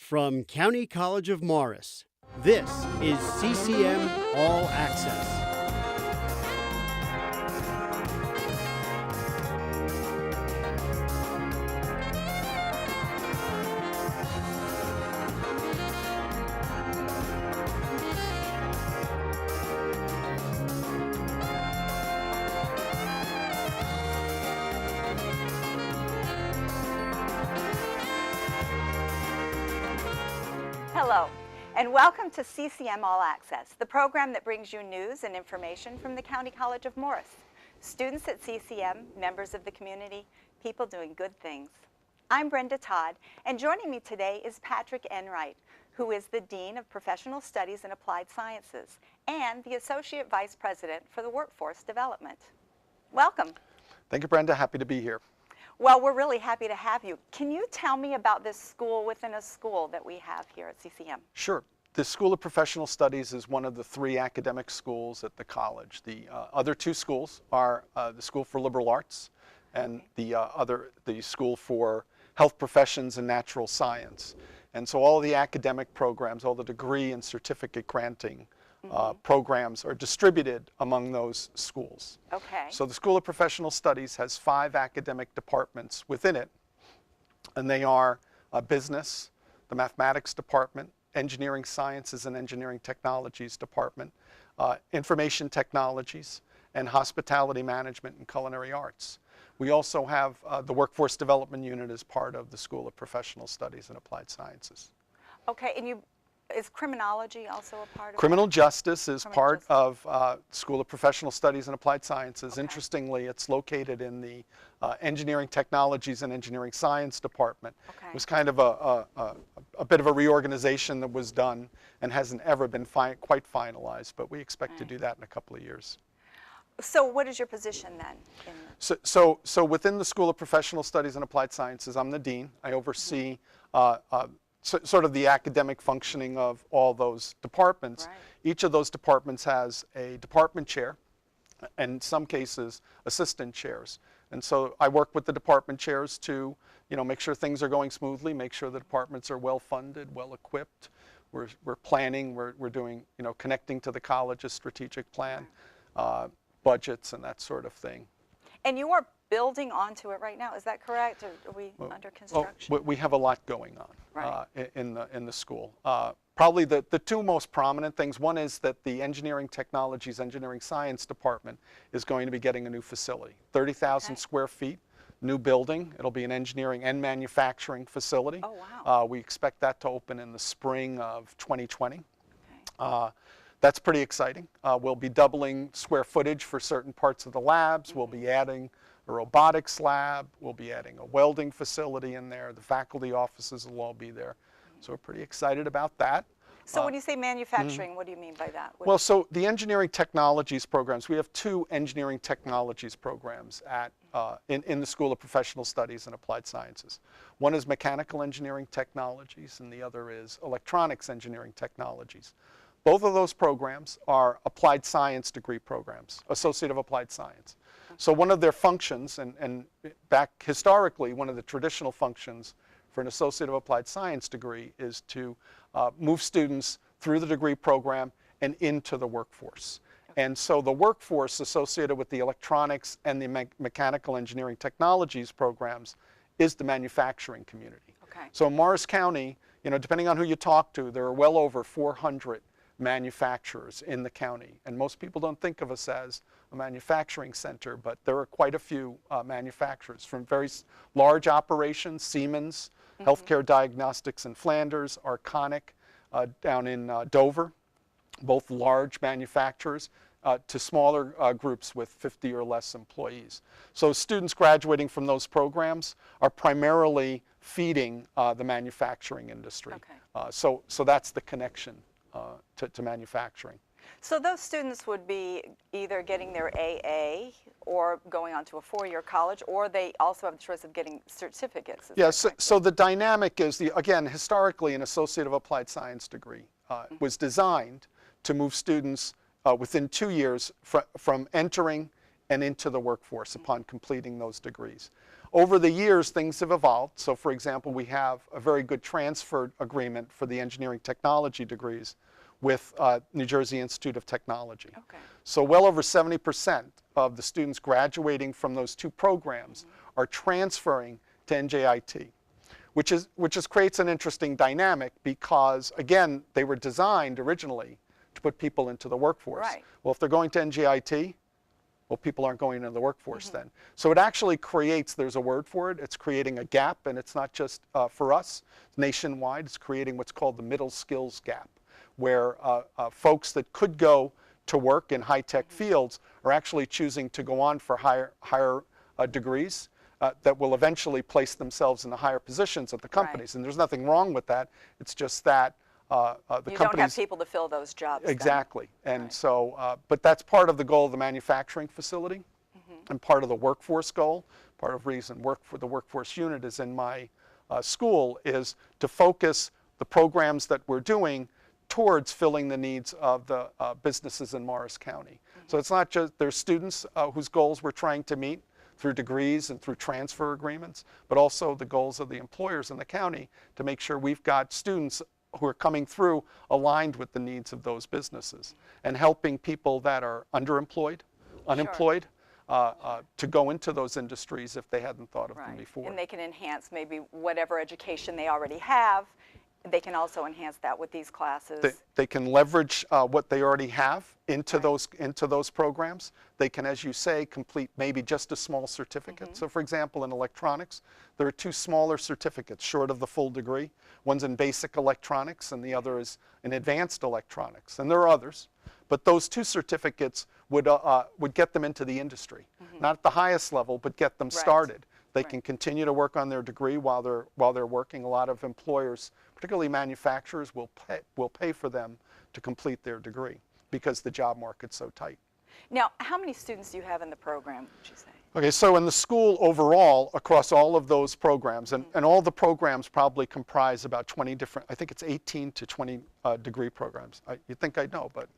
From County College of Morris, this is CCM All Access. Hello, and welcome to CCM All Access, the program that brings you news and information from the County College of Morris. Students at CCM, members of the community, people doing good things. I'm Brenda Todd, and joining me today is Patrick Enright, who is the Dean of Professional Studies and Applied Sciences and the Associate Vice President for the Workforce Development. Welcome. Thank you, Brenda. Happy to be here. Well, we're really happy to have you. Can you tell me about this school within a school that we have here at CCM? Sure. The School of Professional Studies is one of the three academic schools at the college. The other two schools are the School for Liberal Arts and the School for Health Professions and Natural Science. And so all the academic programs, all the degree and certificate granting programs are distributed among those schools. Okay. So the School of Professional Studies has 5 academic departments within it, and they are business, the mathematics department, engineering sciences and engineering technologies department, information technologies, and hospitality management and culinary arts. We also have the workforce development unit as part of the School of Professional Studies and Applied Sciences. Okay, and is criminology also a part of Criminal that? justice is part of School of Professional Studies and Applied Sciences. Okay. Interestingly, it's located in the Engineering Technologies and Engineering Science Department. Okay. It was kind of a bit of a reorganization that was done and hasn't ever been quite finalized, but we expect to do that in a couple of years. So what is your position then? So within the School of Professional Studies and Applied Sciences, I'm the dean. I oversee sort of the academic functioning of all those departments. Right. Each of those departments has a department chair, and in some cases, assistant chairs. And so I work with the department chairs to, make sure things are going smoothly, make sure the departments are well funded, well equipped. We're planning, we're doing, connecting to the college's strategic plan, budgets and that sort of thing. And you are building onto it right now, is that correct? Or are we under construction? We have a lot going on Right. in the school. Probably the two most prominent things, one is that the Engineering Technologies, Engineering Science Department is going to be getting a new facility, 30,000 square feet, new building. It'll be an engineering and manufacturing facility. Oh, wow. We expect that to open in the spring of 2020. Okay. That's pretty exciting. We'll be doubling square footage for certain parts of the labs. We'll be adding a robotics lab. We'll be adding a welding facility in there. The faculty offices will all be there. So we're pretty excited about that. So when you say manufacturing, what do you mean by that? Well, so the engineering technologies programs, we have 2 engineering technologies programs in the School of Professional Studies and Applied Sciences. One is mechanical engineering technologies, and the other is electronics engineering technologies. Both of those programs are applied science degree programs, Associate of Applied Science. So one of their functions, and back historically, one of the traditional functions for an Associate of Applied Science degree is to move students through the degree program and into the workforce. And so the workforce associated with the electronics and the mechanical engineering technologies programs is the manufacturing community. Okay. So in Morris County, depending on who you talk to, there are well over 400 manufacturers in the county. And most people don't think of us as a manufacturing center, but there are quite a few manufacturers from very large operations, Siemens, Healthcare Diagnostics in Flanders, Arconic down in Dover, both large manufacturers, to smaller groups with 50 or less employees. So students graduating from those programs are primarily feeding the manufacturing industry. Okay. So that's the connection to manufacturing. So those students would be either getting their AA or going on to a 4-year college, or they also have the choice of getting certificates. Yeah, so the dynamic is, again, historically an Associate of Applied Science degree was designed to move students within 2 years from entering and into the workforce upon completing those degrees. Over the years, things have evolved. So for example, we have a very good transfer agreement for the engineering technology degrees with New Jersey Institute of Technology. Okay. So well over 70% of the students graduating from those two programs are transferring to NJIT, which creates an interesting dynamic because, again, they were designed originally to put people into the workforce. Right. Well, if they're going to NJIT, well, people aren't going into the workforce then. So it actually creates, there's a word for it, it's creating a gap, and it's not just for us, nationwide, it's creating what's called the middle skills gap, where folks that could go to work in high-tech fields are actually choosing to go on for higher degrees that will eventually place themselves in the higher positions at the companies. Right. And there's nothing wrong with that, it's just that the You companies... don't have people to fill those jobs. Exactly. And Right. so, but that's part of the goal of the manufacturing facility and part of the workforce goal. Part of the reason the workforce unit is in my school is to focus the programs that we're doing towards filling the needs of the businesses in Morris County. So it's not just, there's students whose goals we're trying to meet through degrees and through transfer agreements, but also the goals of the employers in the county to make sure we've got students who are coming through aligned with the needs of those businesses and helping people that are underemployed, unemployed, to go into those industries if they hadn't thought of them before. And they can enhance maybe whatever education they already have. They can also enhance that with these classes. They can leverage what they already have into those programs. They can, as you say, complete maybe just a small certificate. So for example, in electronics, there are two smaller certificates short of the full degree. One's in basic electronics and the other is in advanced electronics. And there are others, but those two certificates would get them into the industry. Not at the highest level, but get them started. They can continue to work on their degree while they're working. A lot of employers, particularly manufacturers, will pay for them to complete their degree because the job market's so tight. Now, how many students do you have in the program, would you say? Okay, so in the school overall, across all of those programs, and all the programs probably comprise about 20 different, I think it's 18 to 20 degree programs. You'd think I'd know, but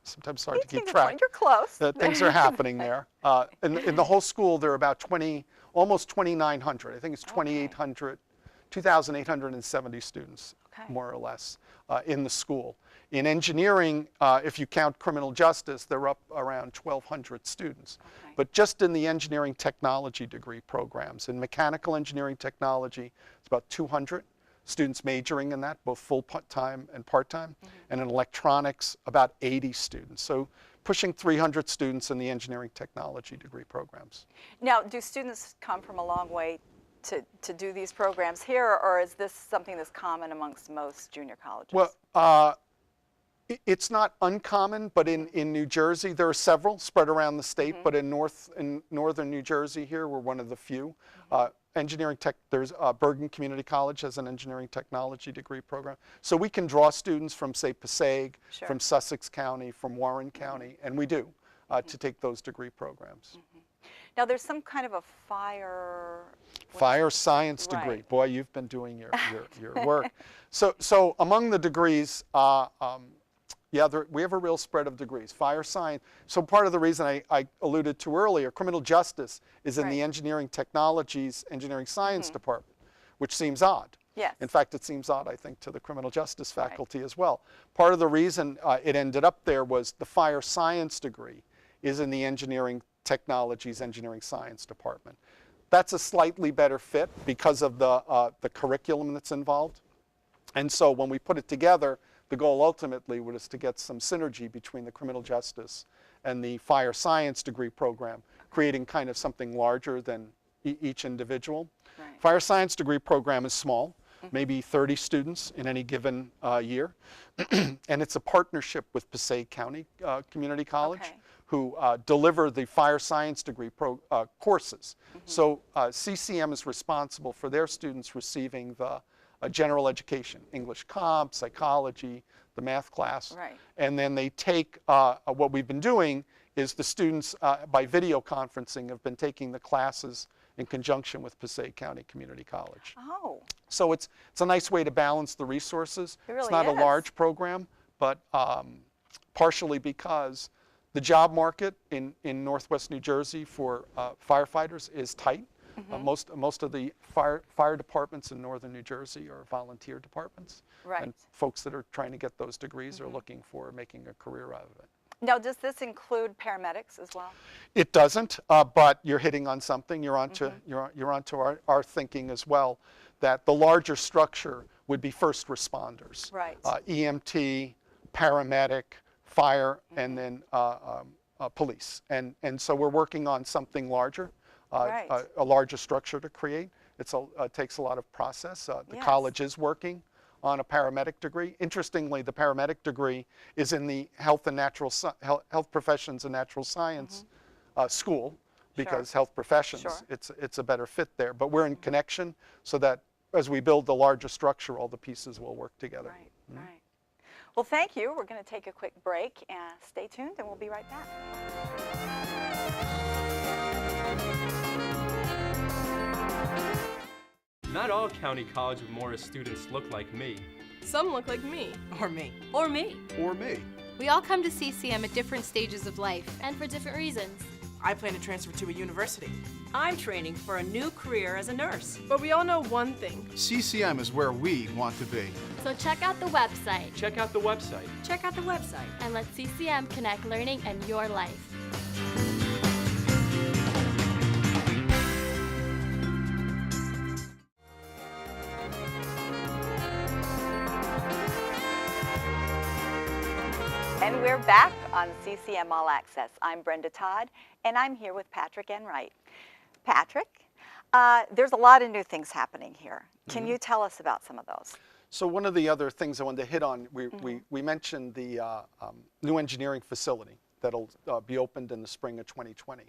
sometimes it's hard to keep track. You're close. Things are happening there. In the whole school, there are about almost 2,900. I think it's 2,870 students, more or less, in the school. In engineering, if you count criminal justice, they're up around 1,200 students. But just in the engineering technology degree programs, in mechanical engineering technology, it's about 200 students majoring in that, both full-time and part-time. And in electronics, about 80 students. So pushing 300 students in the engineering technology degree programs. Now, do students come from a long way to do these programs here, or is this something that's common amongst most junior colleges? Well, it's not uncommon, but in New Jersey, there are several spread around the state, but in northern New Jersey here, we're one of the few. Engineering tech, there's Bergen Community College has an engineering technology degree program. So we can draw students from, say, Passaic, from Sussex County, from Warren County, and we do, to take those degree programs. Now, there's some kind of a fire science degree. Boy, you've been doing your work. So among the degrees, yeah, we have a real spread of degrees. Fire science. So part of the reason I alluded to earlier, criminal justice is in the engineering technologies, engineering science department, which seems odd. Yes. In fact, it seems odd, I think, to the criminal justice faculty as well. Part of the reason it ended up there was the fire science degree is in the engineering technologies, engineering science department. That's a slightly better fit because of the curriculum that's involved. And so when we put it together, the goal ultimately was to get some synergy between the criminal justice and the fire science degree program, creating kind of something larger than each individual. Fire science degree program is small, maybe 30 students in any given year. And it's a partnership with Passaic County Community College, who deliver the fire science degree courses. So CCM is responsible for their students receiving the general education, English comp, psychology, the math class. And then they take, what we've been doing is the students, by video conferencing, have been taking the classes in conjunction with Passaic County Community College. Oh. So it's a nice way to balance the resources. It really it's not a large program, but partially because the job market in Northwest New Jersey for firefighters is tight. Most of the fire departments in northern New Jersey are volunteer departments. Right. And folks that are trying to get those degrees are looking for making a career out of it. Now, does this include paramedics as well? It doesn't, but you're hitting on something. You're onto our thinking as well, that the larger structure would be first responders. Right. EMT, paramedic, fire, and then police. And so we're working on something larger, Right. a larger structure to create. It takes a lot of process. The Yes. college is working on a paramedic degree. Interestingly, the paramedic degree is in the health professions and natural science school, because health professions, Sure. it's a better fit there. But we're in connection so that as we build the larger structure, all the pieces will work together. Right, right. Well, thank you. We're going to take a quick break. Stay tuned, and we'll be right back. Not all County College of Morris students look like me. Some look like me. Or me. Or me. Or me. We all come to CCM at different stages of life and for different reasons. I plan to transfer to a university. I'm training for a new career as a nurse. But we all know one thing. CCM is where we want to be. So check out the website Check out the website. Check out the website. and let CCM connect learning and your life. And we're back on CCM All Access. I'm Brenda Todd, and I'm here with Patrick Enright. Patrick, there's a lot of new things happening here. Can you tell us about some of those? So one of the other things I wanted to hit on, we mentioned the new engineering facility that'll be opened in the spring of 2020.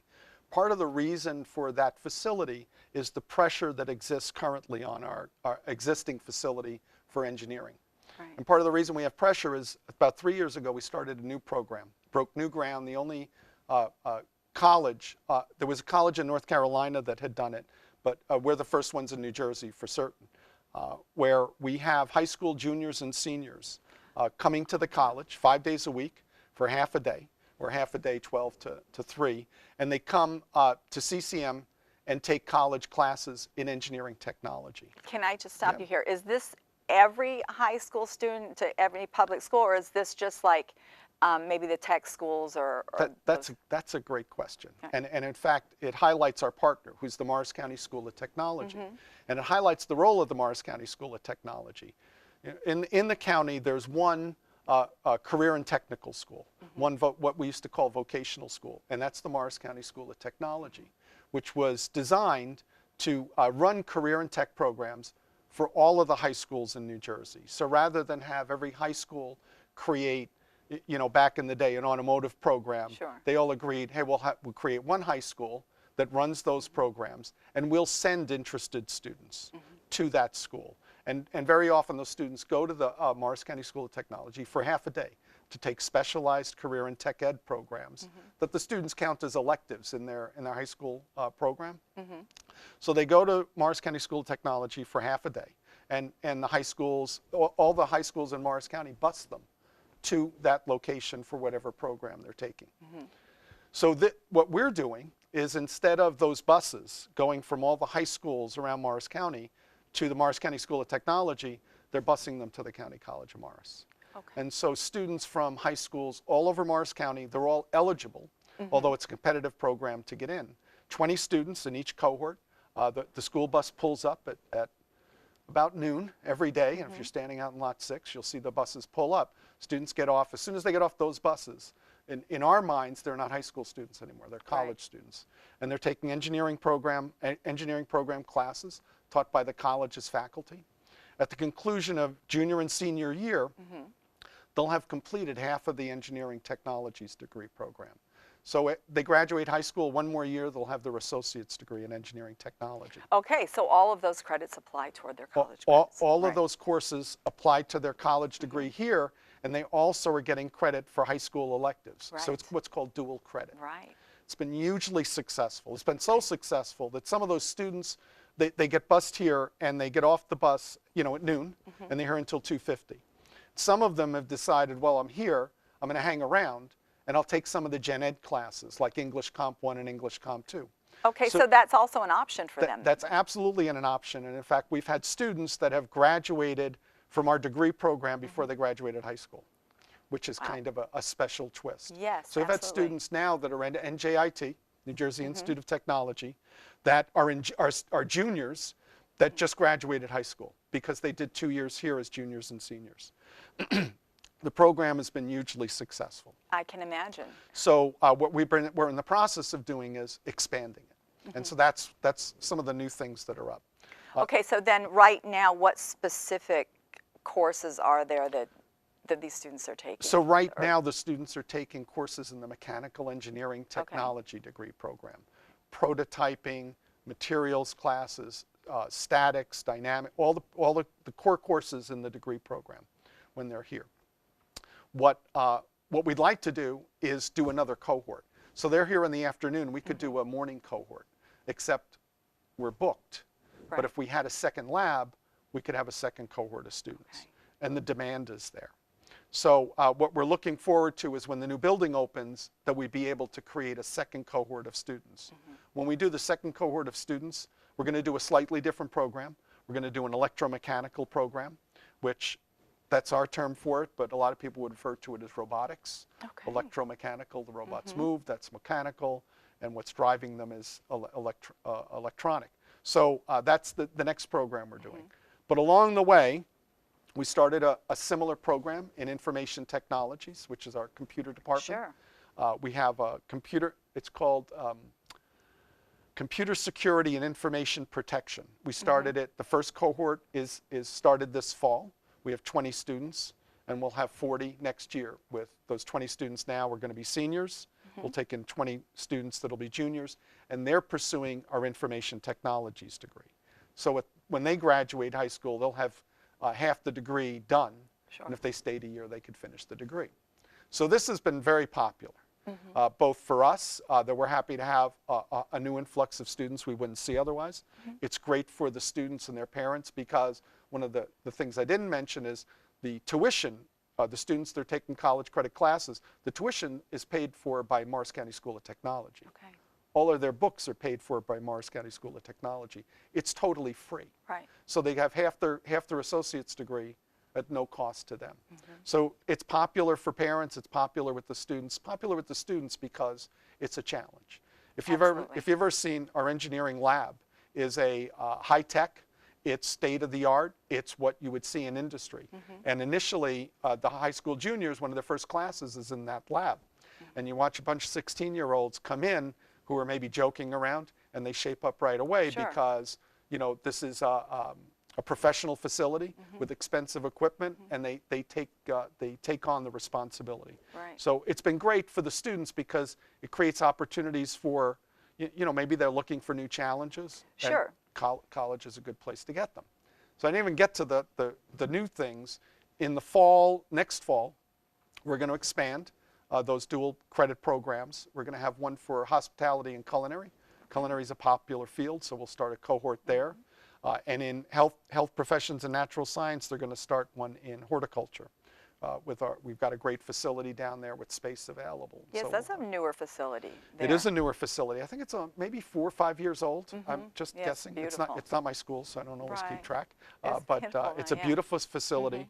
Part of the reason for that facility is the pressure that exists currently on our existing facility for engineering. Right. And part of the reason we have pressure is about 3 years ago we started a new program, broke new ground. The only college, there was a college in North Carolina that had done it, but we're the first ones in New Jersey for certain, where we have high school juniors and seniors coming to the college 5 days a week for half a day, or half a day 12 to 3, and they come to CCM and take college classes in engineering technology. Can I just stop you here? Is this every high school student to every public school, or is this just like maybe the tech schools or That's a great question. Okay. And in fact, it highlights our partner, who's the Morris County School of Technology. And it highlights the role of the Morris County School of Technology. In the county, there's one career and technical school, what we used to call vocational school, and that's the Morris County School of Technology, which was designed to run career and tech programs for all of the high schools in New Jersey. So rather than have every high school create, back in the day, an automotive program, Sure. they all agreed, hey, we'll create one high school that runs those programs, and we'll send interested students to that school. And very often those students go to the Morris County School of Technology for half a day to take specialized career and tech ed programs that the students count as electives in their high school program. So they go to Morris County School of Technology for half a day, and the high schools, all the high schools in Morris County bus them to that location for whatever program they're taking. So what we're doing is, instead of those buses going from all the high schools around Morris County to the Morris County School of Technology, they're busing them to the County College of Morris. Okay. And so students from high schools all over Morris County, they're all eligible, although it's a competitive program to get in. 20 students in each cohort. The school bus pulls up at about noon every day, and if you're standing out in lot 6, you'll see the buses pull up. Students get off. As soon as they get off those buses, in our minds, they're not high school students anymore. They're college students. And they're taking engineering program classes taught by the college's faculty. At the conclusion of junior and senior year, they'll have completed half of the engineering technologies degree program. So they graduate high school one more year, they'll have their associate's degree in engineering technology. Okay, so all of those credits apply toward their college All credits. of Right. those courses apply to their college degree here, and they also are getting credit for high school electives. So it's Right. what's called dual credit. Right. It's been hugely successful. It's been so successful that some of those students, they get bused here and they get off the bus, at noon, and they're here until 2:50. Some of them have decided, well, I'm here, I'm going to hang around, and I'll take some of the gen ed classes like English Comp 1 and English Comp 2. Okay, so that's also an option for them. That's absolutely an option. And in fact, we've had students that have graduated from our degree program before they graduated high school, which is kind of a special twist. Yes, so we've had absolutely. students now that are in NJIT, New Jersey Institute of Technology, that are juniors that just graduated high school because they did 2 years here as juniors and seniors. The program has been hugely successful. I can imagine. So what we're in the process of doing is expanding it. And so that's some of the new things that are up. Okay, so then right now, what specific courses are there that these students are taking? So right now, the students are taking courses in the Mechanical Engineering Technology degree program. Prototyping, materials classes, statics, dynamic, all the core courses in the degree program when they're here. What we'd like to do is do another cohort. So they're here in the afternoon. We could do a morning cohort, except we're booked. Right. But if we had a second lab, we could have a second cohort of students. Okay. And the demand is there. So what we're looking forward to is when the new building opens, that we be able to create a second cohort of students. When we do the second cohort of students, we're going to do a slightly different program. We're going to do an electromechanical program, which that's our term for it, but a lot of people would refer to it as robotics. Okay. Electromechanical, the robots move, that's mechanical, and what's driving them is electronic. So that's the next program we're doing. But along the way, we started a similar program in information technologies, which is our computer department. Sure. We have a computer, it's called Computer Security and Information Protection. We started it, the first cohort is started this fall. We have 20 students, and we'll have 40 next year. With those 20 students now, we're going to be seniors. We'll take in 20 students that'll be juniors, and they're pursuing our information technologies degree. So when they graduate high school, they'll have half the degree done, and if they stayed a year, they could finish the degree. So this has been very popular, both for us, that we're happy to have a new influx of students we wouldn't see otherwise. It's great for the students and their parents because one of the things I didn't mention is the tuition. The students that are taking college credit classes, the tuition is paid for by Morris County School of Technology. Okay. All of their books are paid for by Morris County School of Technology. It's totally free. Right. So they have half their associate's degree at no cost to them. So it's popular for parents, it's popular with the students. Popular with the students because it's a challenge. If you've ever seen our engineering lab, is a high-tech, it's state-of-the-art, it's what you would see in industry. And initially, the high school juniors, one of their first classes is in that lab. And you watch a bunch of 16-year-olds come in who are maybe joking around, and they shape up right away because, you know, this is a professional facility with expensive equipment, and they take on the responsibility. Right. So it's been great for the students because it creates opportunities for, you know, maybe they're looking for new challenges. Sure. And college is a good place to get them. So I didn't even get to the new things. In the fall, next fall, we're going to expand those dual credit programs. We're going to have one for hospitality and culinary. Culinary is a popular field, so we'll start a cohort there. And in health professions and natural science, they're going to start one in horticulture. We've got a great facility down there with space available. Yes, So, that's a newer facility there. it is a newer facility. I think it's maybe 4 or 5 years old. I'm just Yeah, it's guessing. beautiful. It's not my school, so I don't always keep Right. track. It's But beautiful, it's a yeah. beautiful facility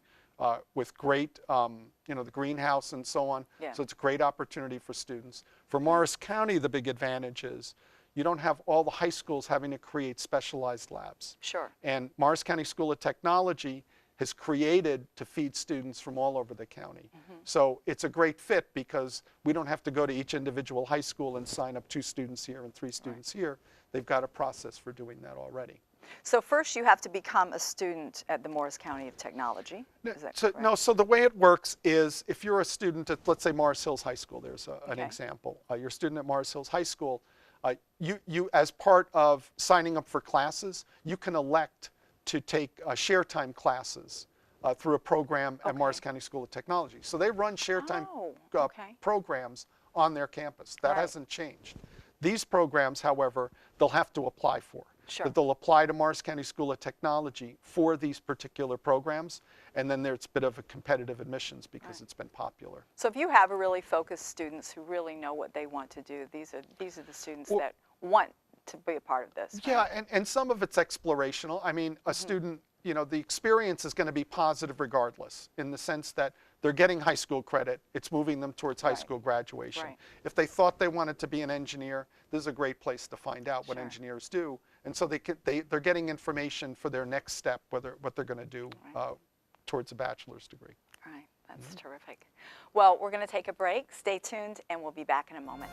with great, you know, the greenhouse and so on. Yeah. So it's a great opportunity for students. For Morris County, the big advantage is you don't have all the high schools having to create specialized labs. Sure. And Morris County School of Technology has created to feed students from all over the county. So it's a great fit because we don't have to go to each individual high school and sign up 2 students here and 3 students here. They've got a process for doing that already. So first you have to become a student at the Morris County of Technology. Is that correct? No, so the way it works is if you're a student at, let's say, Morris Hills High School, there's an example. You're a student at Morris Hills High School, you as part of signing up for classes, you can elect to take share time classes through a program at Morris County School of Technology. So they run share time programs on their campus. That hasn't changed. These programs, however, they'll have to apply for. Sure. That they'll apply to Morris County School of Technology for these particular programs, and then there's a bit of a competitive admissions because it's been popular. So if you have a really focused students who really know what they want to do, these are the students that want to be a part of this. Yeah, Right? and some of it's explorational. I mean, a student, you know, the experience is going to be positive regardless, in the sense that they're getting high school credit. It's moving them towards high Right. school graduation. Right. If they thought they wanted to be an engineer, this is a great place to find out what Sure. engineers do. And so they're getting information for their next step, what they're going to do towards a bachelor's degree. All right, that's terrific. Well, we're going to take a break. Stay tuned, and we'll be back in a moment.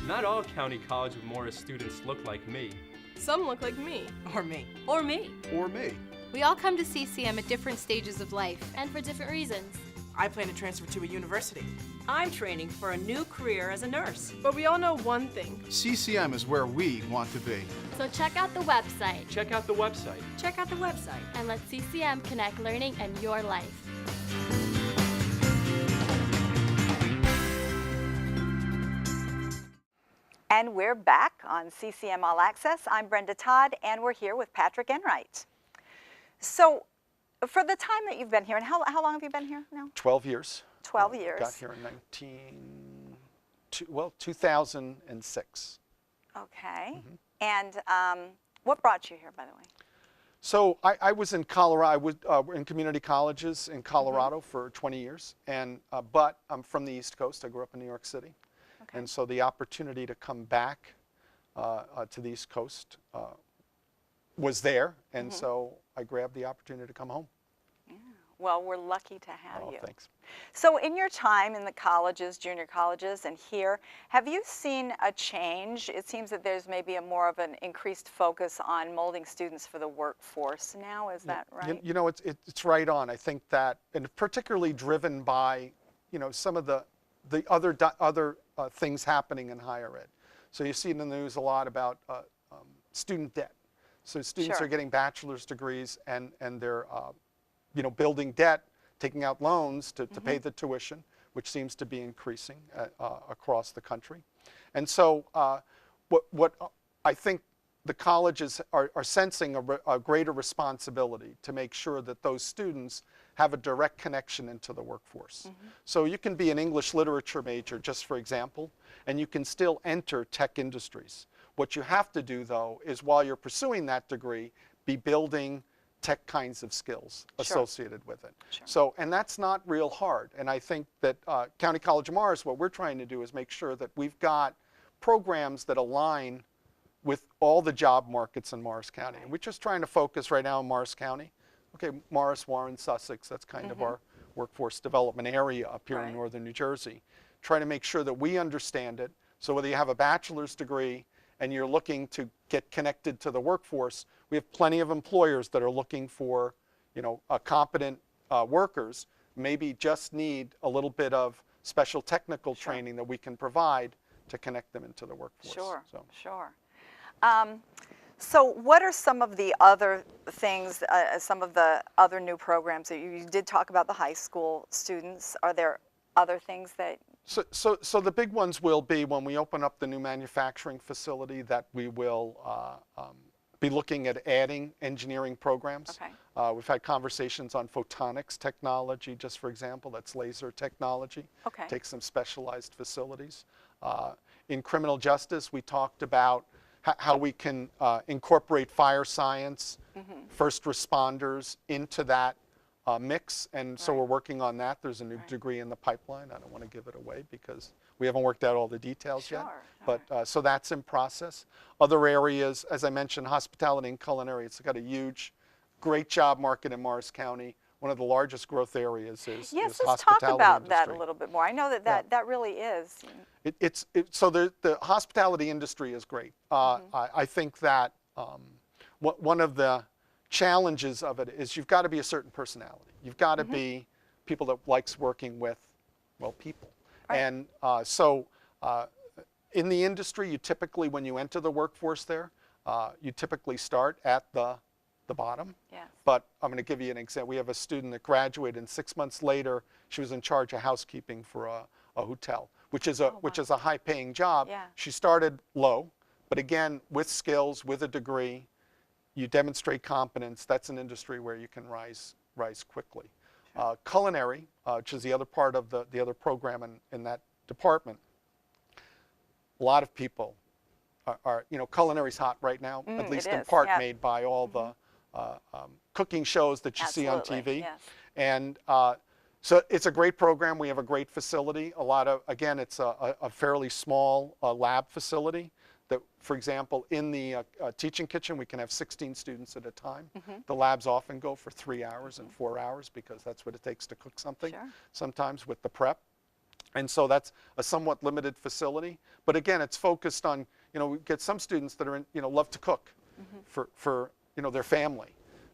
Not all County College of Morris students look like me. Some look like me. Or me. Or me. Or me. We all come to CCM at different stages of life and for different reasons. I plan to transfer to a university. I'm training for a new career as a nurse. But we all know one thing. CCM is where we want to be. So check out the website Check out the website. Check out the website. and let CCM connect learning and your life. And we're back on CCM All Access. I'm Brenda Todd, and we're here with Patrick Enright. So, for the time that you've been here, and how long have you been here now? 12 years. 12 years. Got here in 2006. Okay. And what brought you here, by the way? So I was in Colorado. I was in community colleges in Colorado for 20 years, and but I'm from the East Coast. I grew up in New York City, Okay. and so the opportunity to come back to the East Coast was there, and so I grabbed the opportunity to come home. Well, we're lucky to have Oh, you. thanks. So in your time in the colleges, junior colleges, and here, have you seen a change? It seems that there's maybe more of an increased focus on molding students for the workforce now. Is that right? You know, it's right on. I think that, and particularly driven by, you know, some of the other things happening in higher ed. So you see in the news a lot about student debt. So students Sure. are getting bachelor's degrees and they're you know, building debt, taking out loans to pay the tuition, which seems to be increasing across the country. And so what I think the colleges are sensing a greater responsibility to make sure that those students have a direct connection into the workforce. So you can be an English literature major, just for example, and you can still enter tech industries. What you have to do, though, is while you're pursuing that degree, be building tech kinds of skills associated with it. Sure. So, and that's not real hard. And I think that County College of Morris, what we're trying to do is make sure that we've got programs that align with all the job markets in Morris County. And we're just trying to focus right now in Morris County. Okay, Morris, Warren, Sussex, that's kind of our workforce development area up here in northern New Jersey. Trying to make sure that we understand it. So whether you have a bachelor's degree and you're looking to get connected to the workforce, we have plenty of employers that are looking for, you know, competent workers, maybe just need a little bit of special technical training that we can provide to connect them into the workforce. Sure, So. sure. So what are some of the other things, some of the other new programs that you did talk about the high school students? Are there other things that? So the big ones will be when we open up the new manufacturing facility that we will be looking at adding engineering programs. Okay. We've had conversations on photonics technology, just for example, that's laser technology. Okay. Take some specialized facilities. In criminal justice, we talked about how we can incorporate fire science, first responders into that mix, and so we're working on that. There's a new degree in the pipeline. I don't want to give it away because we haven't worked out all the details yet. But so that's in process. Other areas, as I mentioned, hospitality and culinary. It's got a huge, great job market in Morris County. One of the largest growth areas is Yes, is let's talk hospitality about that industry. a little bit more. I know that really is. So the hospitality industry is great. I think that one of the challenges of it is you've got to be a certain personality. You've got to be people that likes working with, well, people. Right. And so in the industry, you typically, when you enter the workforce there, you typically start at the bottom. Yes. But I'm going to give you an example. We have a student that graduated, and 6 months later, she was in charge of housekeeping for a hotel, which is a high-paying job. Yeah. She started low, but again, with skills, with a degree, you demonstrate competence. That's an industry where you can rise quickly. Culinary, which is the other part of the other program in that department, a lot of people culinary's hot right now, at least in part made by all the cooking shows that you see on TV. Yes. And so it's a great program. We have a great facility. Again, it's a fairly small lab facility that, for example, in the teaching kitchen, we can have 16 students at a time. The labs often go for 3 hours and 4 hours because that's what it takes to cook something, sometimes with the prep. And so that's a somewhat limited facility. But again, it's focused on, we get some students that are love to cook for their family.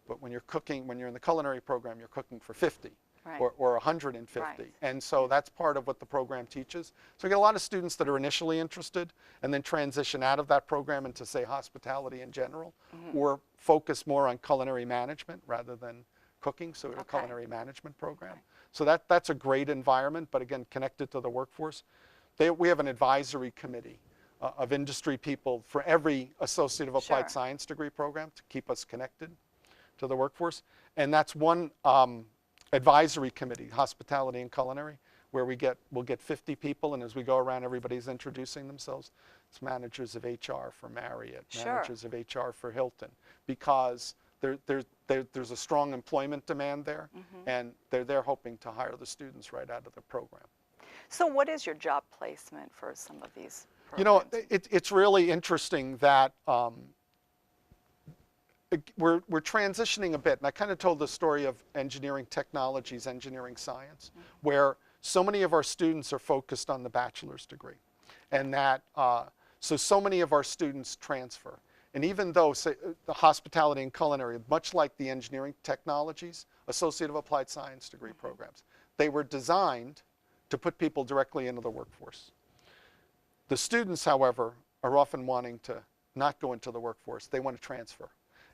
But when you're cooking, when you're in the culinary program, you're cooking for 50 or 150. Right. And so that's part of what the program teaches. So we get a lot of students that are initially interested and then transition out of that program into, say, hospitality in general, or focus more on culinary management rather than cooking, so we have a culinary management program. So that's a great environment, but again, connected to the workforce. We have an advisory committee of industry people for every Associate of Applied Science degree program to keep us connected to the workforce. And that's one advisory committee, hospitality and culinary, where we'll get 50 people, and as we go around, everybody's introducing themselves. It's managers of HR for Marriott, managers of HR for Hilton, because there's a strong employment demand there, and they're hoping to hire the students right out of the program. So what is your job placement for some of these programs? It's really interesting that we're transitioning a bit, and I kind of told the story of engineering technologies, engineering science, where so many of our students are focused on the bachelor's degree, and that so many of our students transfer. And even though, say, the hospitality and culinary, much like the engineering technologies, Associate of Applied Science degree programs, they were designed to put people directly into the workforce. The students, however, are often wanting to not go into the workforce. They want to transfer,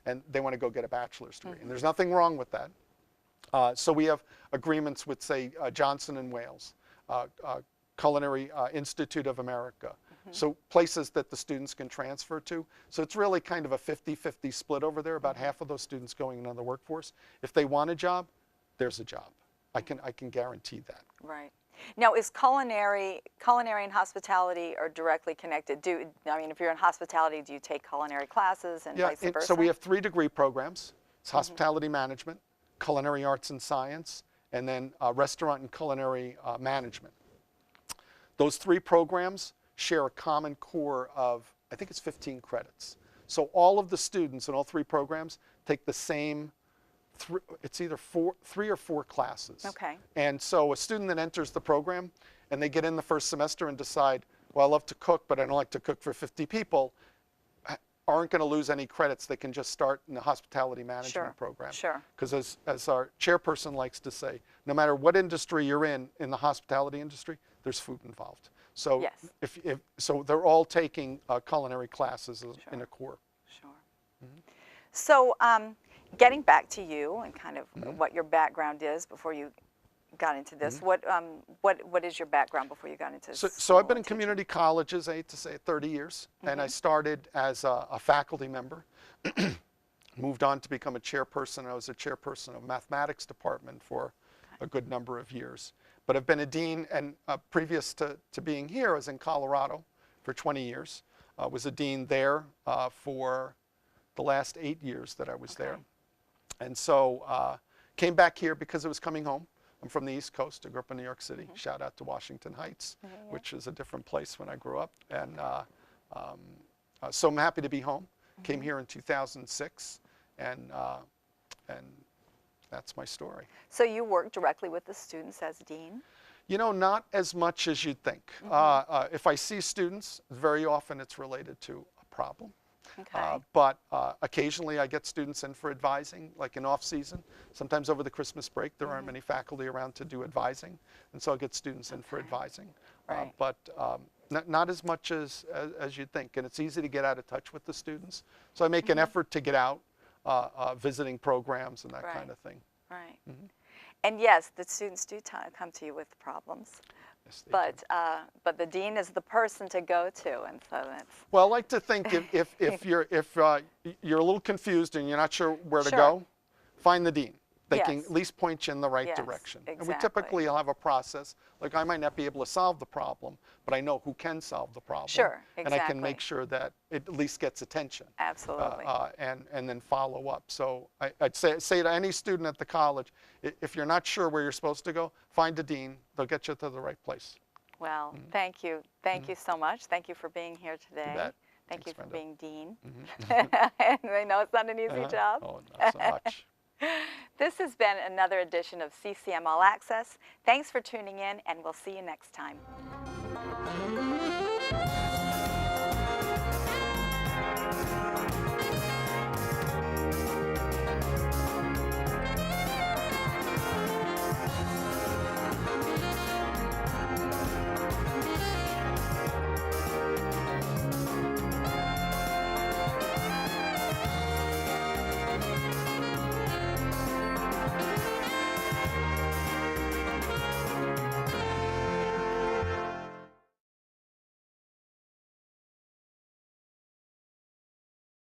and they want to go get a bachelor's degree. And there's nothing wrong with that. So we have agreements with, say, Johnson & Wales, Culinary Institute of America, so places that the students can transfer to. So it's really kind of a 50-50 split over there, about half of those students going into the workforce. If they want a job, there's a job. I can guarantee that. Right. Now, is culinary and hospitality are directly connected? If you're in hospitality, do you take culinary classes and vice versa? So we have 3 degree programs. It's hospitality management, culinary arts and science, and then restaurant and culinary management. Those 3 programs share a common core of, I think it's 15 credits. So all of the students in all 3 programs take the same, it's either 3 or 4 classes. Okay. And so a student that enters the program and they get in the first semester and decide, well, I love to cook, but I don't like to cook for 50 people, aren't going to lose any credits. They can just start in the hospitality management program. Sure. Because as our chairperson likes to say, no matter what industry you're in the hospitality industry, there's food involved. So so they're all taking culinary classes in a core. Sure. So getting back to you and kind of what your background is before you got into this, what is your background before you got into this? So I've been in community colleges, I hate to say it, 30 years, and I started as a faculty member, moved on to become a chairperson. I was a chairperson of mathematics department for a good number of years. But I've been a dean, and previous to being here, I was in Colorado for 20 years. I was a dean there for the last 8 years that I was there. And so came back here because I was coming home. I'm from the East Coast. I grew up in New York City. Shout out to Washington Heights, which is a different place when I grew up. And so I'm happy to be home. Came here in 2006, and that's my story. So you work directly with the students as dean? Not as much as you'd think. If I see students, very often it's related to a problem. But occasionally I get students in for advising, like in off-season. Sometimes over the Christmas break, there aren't many faculty around to do advising. And so I'll get students in for advising. But not as much as you'd think. And it's easy to get out of touch with the students. So I make an effort to get out, visiting programs and that kind of thing. Right. And yes, the students do come to you with problems. Yes, but the dean is the person to go to, and so that's. Well, I like to think if you're a little confused and you're not sure where to go, find the dean. They can Yes. at least point you in the right Yes, direction. And we exactly. typically will have a process, like I might not be able to solve the problem, but I know who can solve the problem. Sure, And I can exactly. make sure that it at least gets attention. Absolutely. And then follow up. So I'd say to any student at the college, if you're not sure where you're supposed to go, find a dean. They'll get you to the right place. Well, thank you. Thank you so much. Thank you for being here today. bet. Thank Thanks, you for Brenda. being dean. And I know it's not an easy job. Oh, not so much. This has been another edition of CCM All Access. Thanks for tuning in, and we'll see you next time.